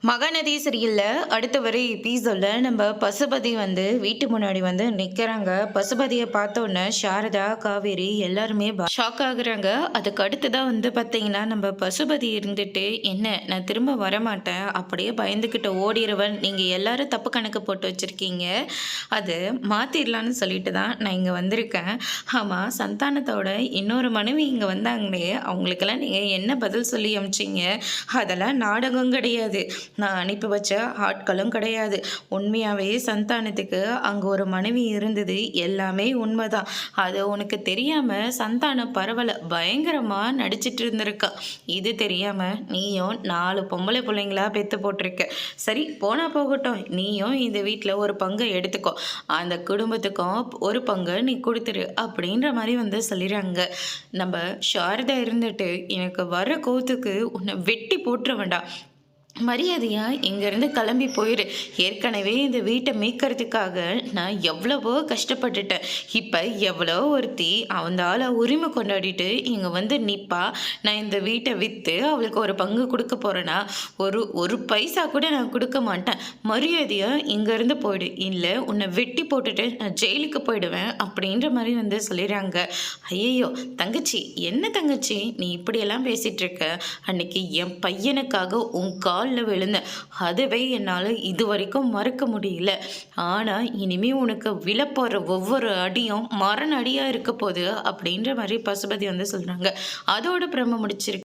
மகாநதி சீரியல்ல அடுத்த வர எபிசோட்ல நம்ம பசுபதி வந்து வீட்டு முன்னாடி வந்து நிக்கிறாங்க. பசுபதியை பார்த்தோன்னே சாரதா, காவேரி எல்லாருமே ஷாக் ஆகுறாங்க. அதுக்கு அடுத்ததான் வந்து பார்த்தீங்கன்னா நம்ம பசுபதி இருந்துட்டு, என்ன நான் திரும்ப வரமாட்டேன், அப்படியே பயந்துக்கிட்டு ஓடிடுவேன், நீங்கள் எல்லாரும் தப்பு கணக்கு போட்டு வச்சுருக்கீங்க, அது மாற்றிடலான்னு சொல்லிட்டு தான் நான் இங்கே வந்திருக்கேன். ஆமாம், சந்தானத்தோட இன்னொரு மனைவி இங்கே வந்தாங்களே, அவங்களுக்கெல்லாம் நீங்கள் என்ன பதில் சொல்லி அமிச்சிங்க? அதெல்லாம் நாடகம் கிடையாது, நான் அனுப்பி வச்ச ஆட்களும் கிடையாது. உண்மையாகவே சந்தானத்துக்கு அங்கே ஒரு மனைவி இருந்தது, எல்லாமே உண்மைதான். அது உனக்கு தெரியாமல் சந்தானம் பரவலை பயங்கரமாக நடிச்சிட்டு இருந்திருக்கா. இது தெரியாமல் நீயும் 4 பொம்பளை பிள்ளைங்களா பெற்று போட்டிருக்க. சரி போனால் போகட்டும், நீயும் இந்த வீட்டில் ஒரு பங்கை எடுத்துக்கோ, அந்த குடும்பத்துக்கும் ஒரு பங்கை நீ கொடுத்துரு அப்படின்ற மாதிரி வந்து சொல்லிடுறாங்க. நம்ம சாரதா இருந்துட்டு, எனக்கு வர கோத்துக்கு உன்னை வெட்டி போட்டுற வேண்டாம், மரியாதையா இங்கேருந்து கிளம்பி போயிடு. ஏற்கனவே இந்த வீட்டை மீட்கிறதுக்காக நான் எவ்வளவோ கஷ்டப்பட்டுட்டேன். இப்போ எவ்வளோ ஒருத்தி அந்த ஆளை உரிமை கொண்டாடிட்டு இங்கே வந்து நிற்பா. நான் இந்த வீட்டை விற்று அவளுக்கு ஒரு பங்கு கொடுக்க போகிறேன்னா ஒரு பைசா கூட நான் கொடுக்க மாட்டேன். மரியாதையாக இங்கேருந்து போயிடு, இல்லை உன்னை வெட்டி போட்டுட்டு நான் ஜெயிலுக்கு போயிடுவேன் அப்படின்ற மாதிரி வந்து சொல்லிடுறாங்க. ஐயையோ தங்கச்சி, என்ன தங்கச்சி நீ இப்படியெல்லாம் பேசிகிட்டு இருக்க? அன்னைக்கு என் பையனுக்காக உன் காலில் விழுந்தேன், அதுவே என்னால் இது வரைக்கும் மறக்க முடியல. ஆனால் இனிமேல் உனக்கு விழப்போகிற ஒவ்வொரு அடியும் மரண அடியாக இருக்க போகுது அப்படின்ற மாதிரி பசுபதி வந்து சொல்கிறாங்க. அதோட பிரம்ம முடிச்சிருக்கு.